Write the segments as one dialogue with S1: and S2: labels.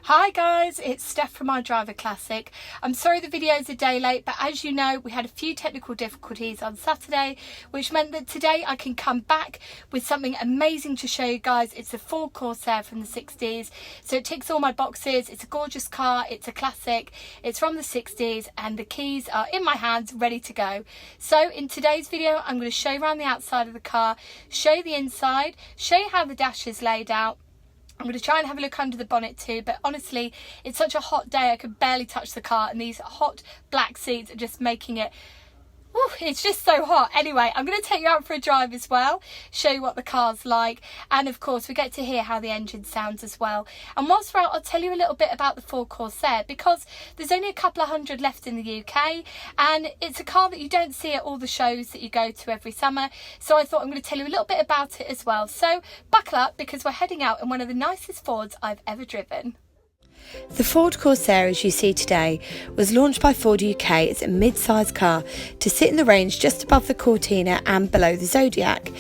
S1: Hi guys, it's Steph from IDRIVEACLASSIC. I'm sorry the video's a day late, but as you know, we had a few technical difficulties on Saturday, which meant that today I can come back with something amazing to show you guys. It's a Ford Corsair from the 60s. So it ticks all my boxes. It's a gorgeous car, it's a classic, it's from the 60s, and the keys are in my hands, ready to go. So in today's video, I'm going to show you around the outside of the car, show you the inside, show you how the dash is laid out. I'm going to try and have a look under the bonnet too, but honestly, it's such a hot day, I could barely touch the car, and these hot black seats are just making it, it's just so hot. Anyway, I'm going to take you out for a drive as well, show you what the car's like, and of course we get to hear how the engine sounds as well. And whilst we're out, I'll tell you a little bit about the Ford Corsair, because there's only a couple of hundred left in the UK, and it's a car that you don't see at all the shows that you go to every summer. So I thought I'm going to tell you a little bit about it as well. So buckle up, because we're heading out in one of the nicest Fords I've ever driven.
S2: The Ford Corsair, as you see today, was launched by Ford UK as a mid-size car to sit in the range just above the Cortina and below the Zodiac.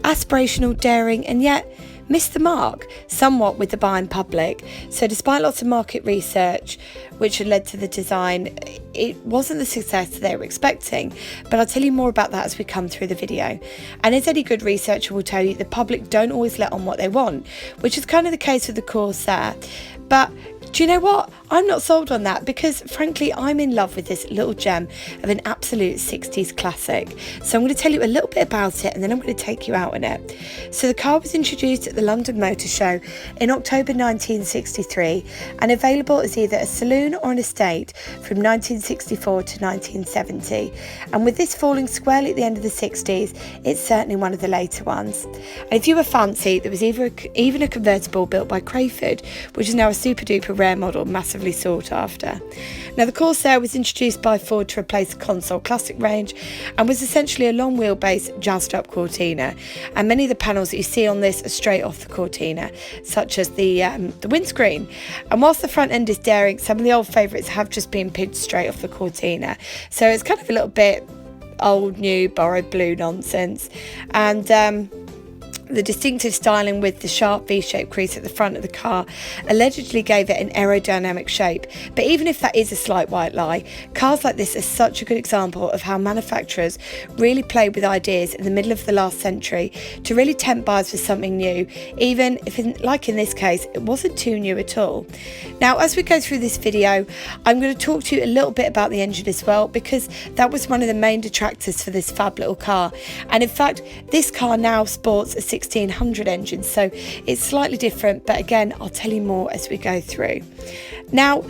S2: Aspirational, daring, and yet missed the mark somewhat with the buying public. So despite lots of market research which had led to the design, it wasn't the success they were expecting, but I'll tell you more about that as we come through the video. And as any good researcher will tell you, the public don't always let on what they want, which is kind of the case with the Corsair. But do you know what? I'm not sold on that, because frankly I'm in love with this little gem of an absolute 60s classic. So I'm going to tell you a little bit about it, and then I'm going to take you out in it. So the car was introduced at the London Motor Show in October 1963 and available as either a saloon or an estate from 1964 to 1970. And with this falling squarely at the end of the 60s, it's certainly one of the later ones. And if you were fancy, there was even a convertible built by Crayford, which is now a super duper rare model, massively sought after. Now the Corsair was introduced by Ford to replace the console classic range and was essentially a long wheelbase jazzed up Cortina, and many of the panels that you see on this are straight off the Cortina, such as the windscreen. And whilst the front end is daring, some of the old favourites have just been picked straight off the Cortina, so it's kind of a little bit old new borrowed blue nonsense. And the distinctive styling with the sharp V-shaped crease at the front of the car allegedly gave it an aerodynamic shape. But even if that is a slight white lie, cars like this are such a good example of how manufacturers really played with ideas in the middle of the last century to really tempt buyers with something new, even if, like in this case, it wasn't too new at all. Now, as we go through this video, I'm going to talk to you a little bit about the engine as well, because that was one of the main detractors for this fab little car. And in fact, this car now sports a 1600 engine, so it's slightly different, but again I'll tell you more as we go through. Now,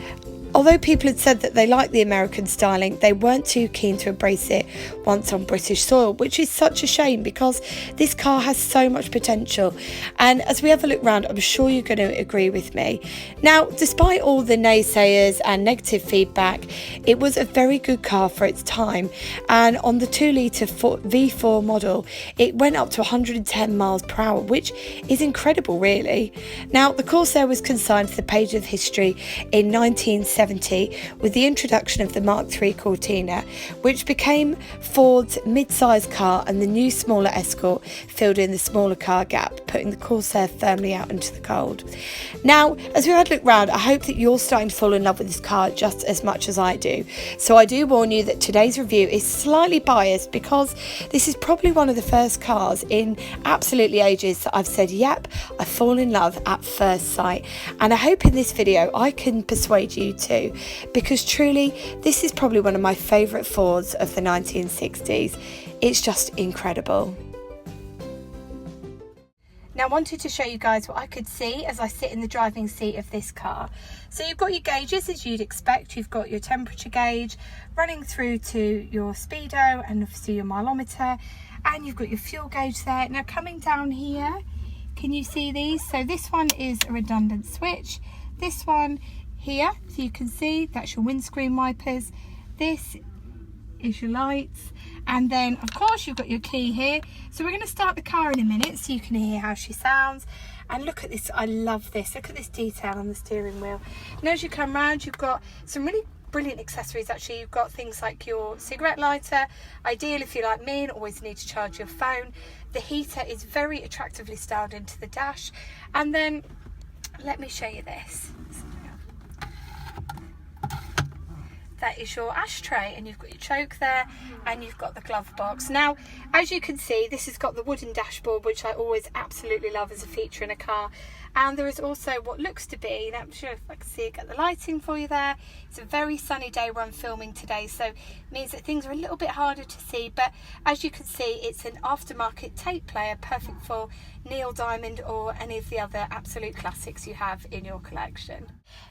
S2: although people had said that they liked the American styling, they weren't too keen to embrace it once on British soil, which is such a shame, because this car has so much potential. And as we have a look round, I'm sure you're going to agree with me. Now, despite all the naysayers and negative feedback, it was a very good car for its time, and on the 2-litre V4 model it went up to 110 miles per hour, which is incredible really. Now, the Corsair was consigned to the page of history in 1970 with the introduction of the Mark III Cortina, which became Ford's mid-sized car, and the new smaller Escort filled in the smaller car gap, putting the Corsair firmly out into the cold. Now, as we had a look round, I hope that you're starting to fall in love with this car just as much as I do. So I do warn you that today's review is slightly biased, because this is probably one of the first cars in absolutely ages that I've said, yep, I fall in love at first sight. And I hope in this video I can persuade you too, because truly this is probably one of my favourite Fords of the 1960s. It's just incredible. Now, I wanted to show you guys what I could see as I sit in the driving seat of this car. So you've got your gauges as you'd expect. You've got your temperature gauge running through to your speedo and obviously your mileometer, and you've got your fuel gauge there. Now, coming down here, can you see these? So this one is a redundant switch. This one here, so you can see that's your windscreen wipers. This is your lights, and then of course you've got your key here. So we're going to start the car in a minute so you can hear how she sounds. And look at this, I love this, look at this detail on the steering wheel. And as you come round, you've got some really brilliant accessories. Actually, you've got things like your cigarette lighter, ideal if you're like me and always need to charge your phone. The heater is very attractively styled into the dash. And then let me show you this.
S1: that is your ashtray, and you've got your choke there, and you've got the glove box. Now, as you can see, this has got the wooden dashboard, which I always absolutely love as a feature in a car. And there is also what looks to be, I'm sure if I can see it, get the lighting for you there. It's a very sunny day where I'm filming today, so it means that things are a little bit harder to see. But as you can see, it's an aftermarket tape player, perfect for Neil Diamond or any of the other absolute classics you have in your collection.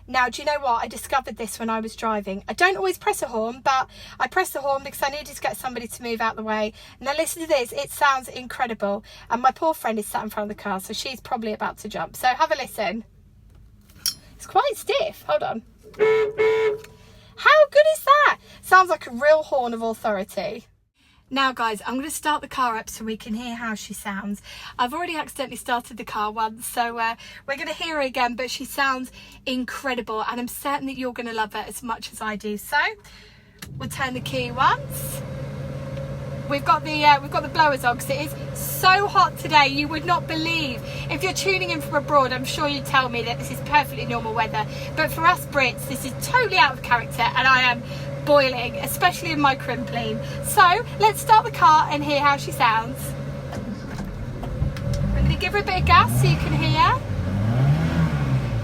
S1: Now, do you know what? I discovered this when I was driving. I don't always press a horn, but I pressed the horn because I needed to get somebody to move out the way. Now listen to this, it sounds incredible. And my poor friend is sat in front of the car, so she's probably about to jump. So have a listen. It's quite stiff, hold on. How good is that? Sounds like a real horn of authority. Now guys, I'm going to start the car up so we can hear how she sounds. I've already accidentally started the car once, so we're going to hear her again, but she sounds incredible, and I'm certain that you're going to love her as much as I do. So we'll turn the key once. We've got the blowers on because it is so hot today. You would not believe, if you're tuning in from abroad, I'm sure you'd tell me that this is perfectly normal weather, but for us Brits this is totally out of character, and I am boiling, especially in my crimpling. So let's start the car and hear how she sounds. I'm going to give her a bit of gas so you can hear.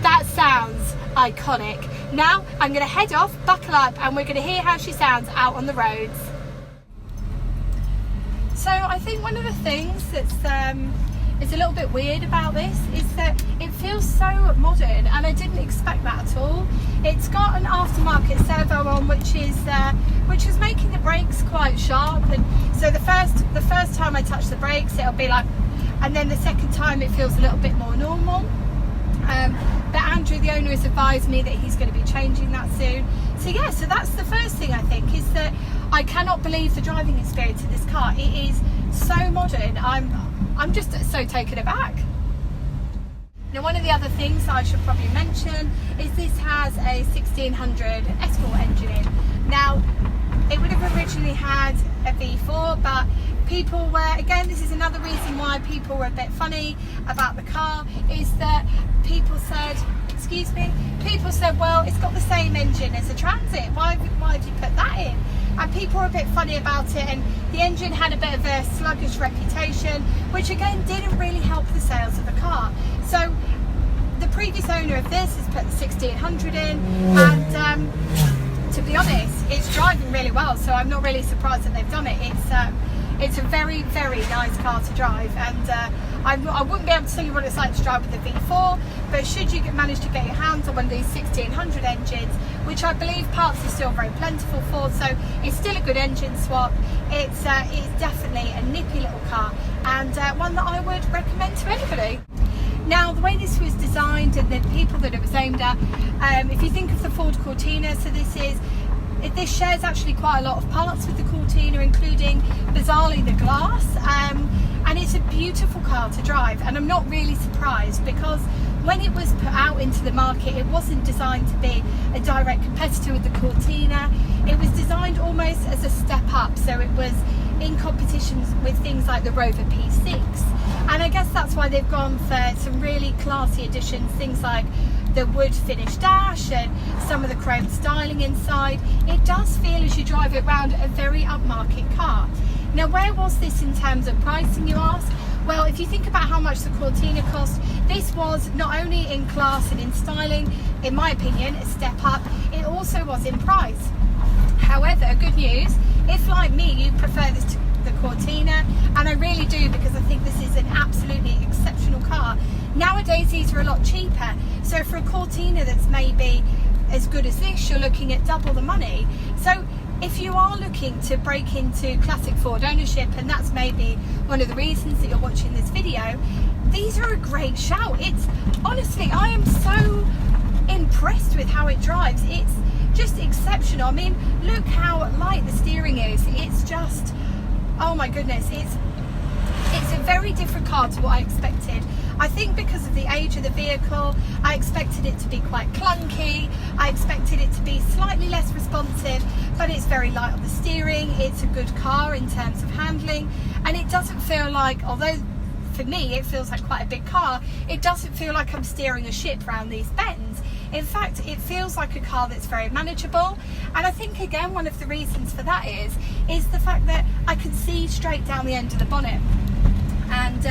S1: That sounds iconic. Now I'm going to head off, buckle up, and we're going to hear how she sounds out on the roads. So I think one of the things that's is a little bit weird about this is that it feels so modern, and I didn't expect that at all. It's got an aftermarket servo on, which is making the brakes quite sharp, and so the first time I touch the brakes it'll be like, and then the second time it feels a little bit more normal. But Andrew, the owner, has advised me that he's going to be changing that soon. So yeah, so that's the first thing I think, is that I cannot believe the driving experience of this car. It is so modern. I'm just so taken aback. Now, one of the other things I should probably mention is this has a 1600 Escort engine in. Now, it would have originally had a V4, but people were, again, this is another reason why people were a bit funny about the car, is that people said, well, it's got the same engine as a Transit, why have you put that in? And people were a bit funny about it, and the engine had a bit of a sluggish reputation, which again didn't really help the sales of the car. So the previous owner of this has put the 1600 in, and to be honest, it's driving really well, so I'm not really surprised that they've done it. It's a very, very nice car to drive, and I wouldn't be able to tell you what it's like to drive with a V4, but should you manage to get your hands on one of these 1600 engines, which I believe parts are still very plentiful for, so it's still a good engine swap. It's definitely a nippy little car, and one that I would recommend to anybody. Now, the way this was designed and the people that it was aimed at, if you think of the Ford Cortina, so this shares actually quite a lot of parts with the Cortina, including, bizarrely, the glass, and it's a beautiful car to drive, and I'm not really surprised, because when it was put out into the market, it wasn't designed to be a direct competitor with the Cortina. It was designed almost as a step up, so it was in competitions with things like the Rover P6, and I guess that's why they've gone for some really classy additions, things like the wood finish dash and some of the chrome styling inside. It does feel, as you drive it around, a very upmarket car. Now, where was this in terms of pricing, you ask? Well, if you think about how much the Cortina cost, this was not only in class and in styling, in my opinion, a step up, it also was in price. However, good news, if like me you prefer this to the Cortina, and I really do, because I think this is an absolutely exceptional car, nowadays these are a lot cheaper. So for a Cortina that's maybe as good as this, you're looking at double the money. So if you are looking to break into classic Ford ownership, and that's maybe one of the reasons that you're watching this video, these are a great shout. It's honestly, I am so impressed with how it drives. It's just exceptional. I mean, look how light the steering is. It's just, oh my goodness, it's a very different car to what I expected. I think because of the age of the vehicle, I expected it to be quite clunky. I expected it to be slightly less responsive, but it's very light on the steering. It's a good car in terms of handling, and it doesn't feel like, although for me it feels like quite a big car, it doesn't feel like I'm steering a ship around these bends. In fact, it feels like a car that's very manageable. And I think, again, one of the reasons for that is the fact that I can see straight down the end of the bonnet. And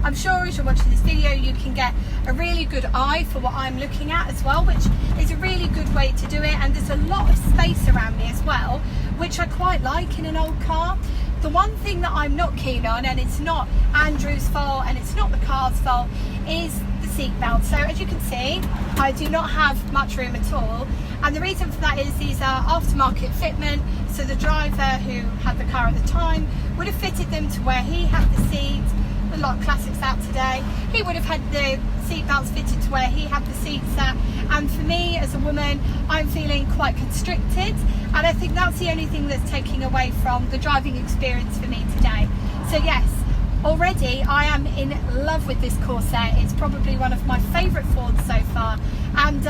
S1: I'm sure as you're watching this video, you can get a really good eye for what I'm looking at as well, which is a really good way to do it. And there's a lot of space around me as well, which I quite like in an old car. The one thing that I'm not keen on, and it's not Andrew's fault and it's not the car's fault, is the seat belt. So as you can see, I do not have much room at all. And the reason for that is these are aftermarket fitment. So the driver who had the car at the time would have fitted them to where he had the seat. A lot of Classics out today. He would have had the seat belts fitted to where he had the seats at. And for me as a woman, I'm feeling quite constricted. And I think that's the only thing that's taking away from the driving experience for me today. So yes, already I am in love with this Corsair. It's probably one of my favourite Fords so far. And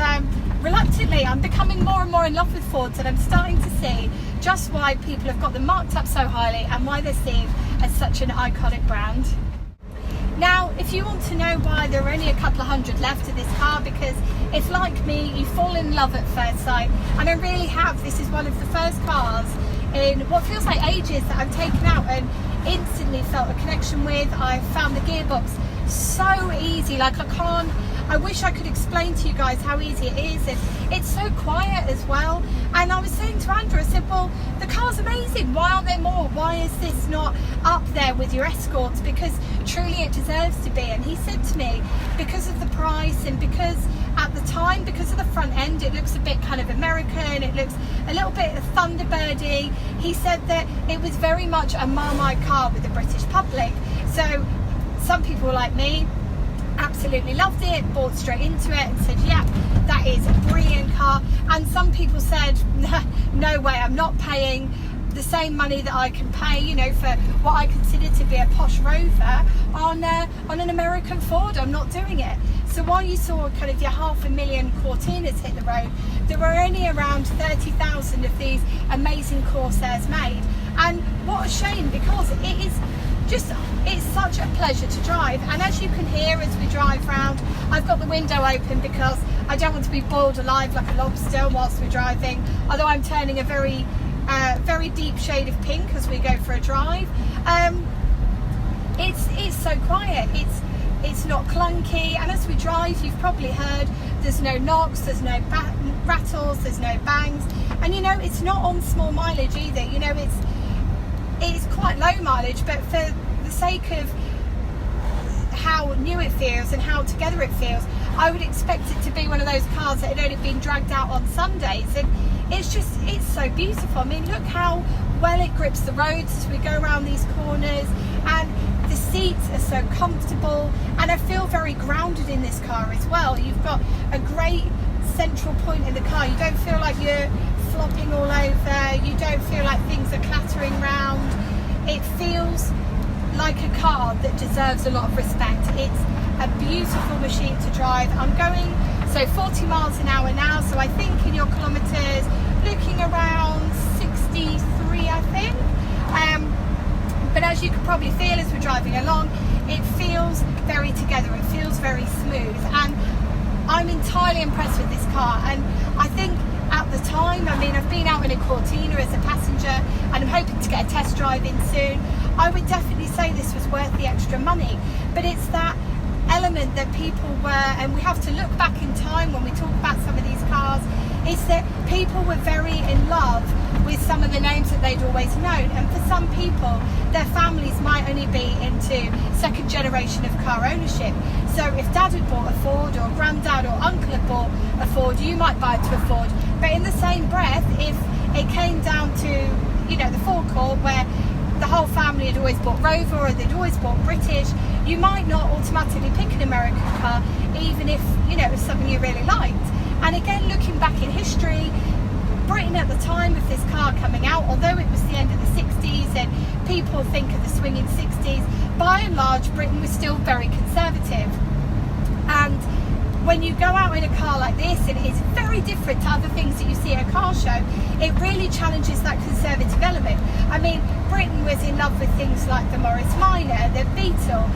S1: reluctantly, I'm becoming more and more in love with Fords, and I'm starting to see just why people have got them marked up so highly and why they're seen as such an iconic brand. Now, if you want to know why there are only a couple of hundred left of this car, because if, like me, you fall in love at first sight, and I really have, this is one of the first cars in what feels like ages that I've taken out and instantly felt a connection with. I found the gearbox so easy, like I wish I could explain to you guys how easy it is, and it's so quiet as well. And I was saying to Andrew, I said, well, the car's amazing, why aren't there more? Why is this not up there with your Escorts? Because truly it deserves to be. And he said to me, because of the price, and because at the time, because of the front end, it looks a bit kind of American, it looks a little bit Thunderbirdy. He said that it was very much a Marmite car with the British public. So some people like me absolutely loved it, bought straight into it and said, yeah, that is a brilliant car. And some people said, no way, I'm not paying the same money that I can pay, you know, for what I consider to be a posh Rover on an American Ford. I'm not doing it. So while you saw kind of your 500,000 Cortinas hit the road, there were only around 30,000 of these amazing Corsairs made. And what a shame, because it is just, it's such a pleasure to drive. And as you can hear as we drive round, I've got the window open because I don't want to be boiled alive like a lobster whilst we're driving, although I'm turning a very deep shade of pink as we go for a drive. It's so quiet, it's not clunky, and as we drive, you've probably heard, there's no knocks, there's no rattles, there's no bangs, and you know, it's not on small mileage either. You know, it's quite low mileage, but for the sake of how new it feels and how together it feels, I would expect it to be one of those cars that had only been dragged out on Sundays. And it's so beautiful. I mean, look how well it grips the roads as we go around these corners, and the seats are so comfortable, and I feel very grounded in this car as well. You've got a great central point in the car. You don't feel like you're flopping all over, you don't feel like things are clattering round. It feels like a car that deserves a lot of respect. It's a beautiful machine to drive. I'm going 40 miles an hour now, so I think in your kilometres, looking around 63, I think. But as you can probably feel as we're driving along, it feels very together, it feels very smooth, and I'm entirely impressed with this car. And I think at the time, I mean, I've been out in a Cortina as a passenger, and I'm hoping to get a test drive in soon. I would definitely say this was worth the extra money, but it's that element that people were, and we have to look back in time when we talk about some of these cars, is that people were very in love with some of the names that they'd always known. And for some people, their families might only be into second generation of car ownership. So if dad had bought a Ford, or granddad or uncle had bought a Ford, you might buy it to a Ford. But in the same breath, if it came down to, you know, the forecourt where the whole family had always bought Rover, or they'd always bought British, you might not automatically pick an American car, even if, you know, it was something you really liked. And again, looking back in history, Britain at the time of this car coming out, although it was the end of the 60s and people think of the swinging 60s, by and large Britain was still very conservative. And when you go out in a car like this, and it is very different to other things that you see at a car show, it really challenges that conservative element. I mean, Britain was in love with things like the Morris Minor, the Beetle,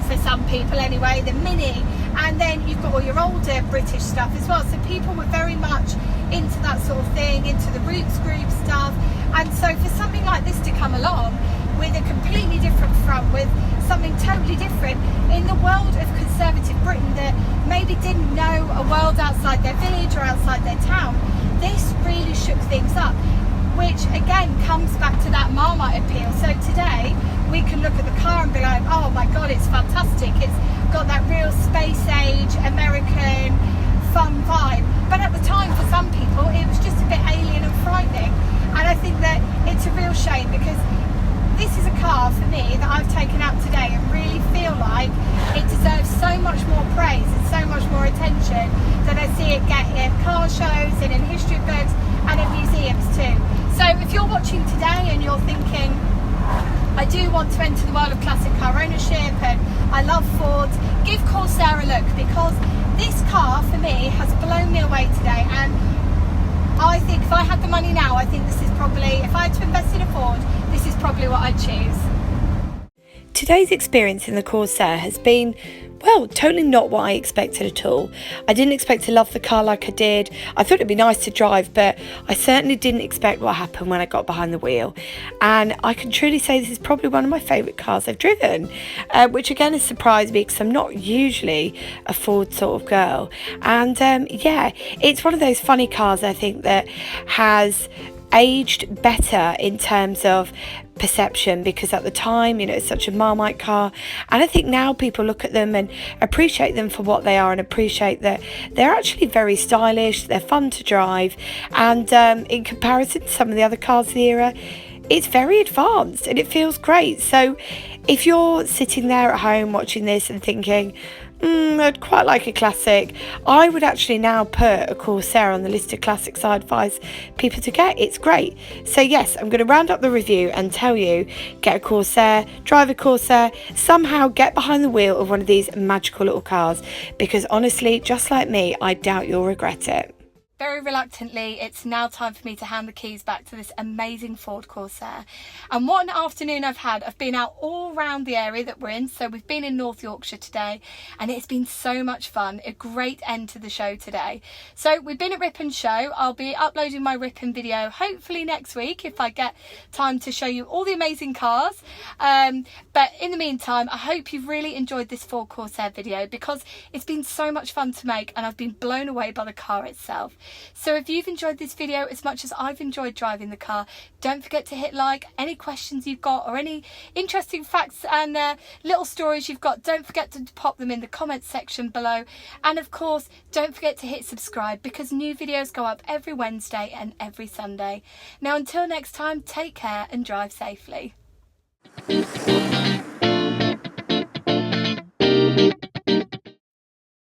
S1: for some people anyway, the Mini, and then you've got all your older British stuff as well. So people were very much into that sort of thing, into the Roots group stuff. And so for something like this to come along with a completely different front, with something totally different in the world of conservative Britain that maybe didn't know a world outside their village or outside their town, this really shook things up, which again comes back to that Marmite appeal. So today we can look at the car and be like, oh my god, it's fantastic, it's got that real space age American fun vibe. But at the time, for some people, it was just a bit alien and frightening. And I think that it's a real shame, because this is a car for me that I've taken out today and really feel like it deserves so much more praise and so much more attention than I see it get in car shows and in history books and in museums too. So if you're watching today and you're thinking, I do want to enter the world of classic car ownership and I love Ford, give Corsair a look, because this car for me has blown me away today. And I think if I had the money now, I think this is probably, if I had to invest in a Ford, this is probably what I'd choose.
S2: Today's experience in the Corsair has been, well, totally not what I expected at all. I didn't expect to love the car like I did. I thought it'd be nice to drive, but I certainly didn't expect what happened when I got behind the wheel. And I can truly say this is probably one of my favourite cars I've driven, which again has surprised me because I'm not usually a Ford sort of girl. And yeah, it's one of those funny cars, I think, that has aged better in terms of perception, because at the time, you know, it's such a Marmite car, and I think now people look at them and appreciate them for what they are, and appreciate that they're actually very stylish, they're fun to drive, and in comparison to some of the other cars of the era, it's very advanced and it feels great. So if you're sitting there at home watching this and thinking, I'd quite like a classic, I would actually now put a Corsair on the list of classics I advise people to get. It's great. So yes, I'm going to round up the review and tell you, get a Corsair, drive a Corsair, somehow get behind the wheel of one of these magical little cars, because honestly, just like me, I doubt you'll regret it.
S1: Very reluctantly, it's now time for me to hand the keys back to this amazing Ford Corsair. And what an afternoon I've had. I've been out all around the area that we're in. So we've been in North Yorkshire today, and it's been so much fun. A great end to the show today. So we've been at Ripon Show. I'll be uploading my Ripon video hopefully next week if I get time to show you all the amazing cars. But in the meantime, I hope you've really enjoyed this Ford Corsair video, because it's been so much fun to make and I've been blown away by the car itself. So if you've enjoyed this video as much as I've enjoyed driving the car, don't forget to hit like. Any questions you've got or any interesting facts and little stories you've got, don't forget to pop them in the comments section below. And of course, don't forget to hit subscribe, because new videos go up every Wednesday and every Sunday. Now until next time, take care and drive safely.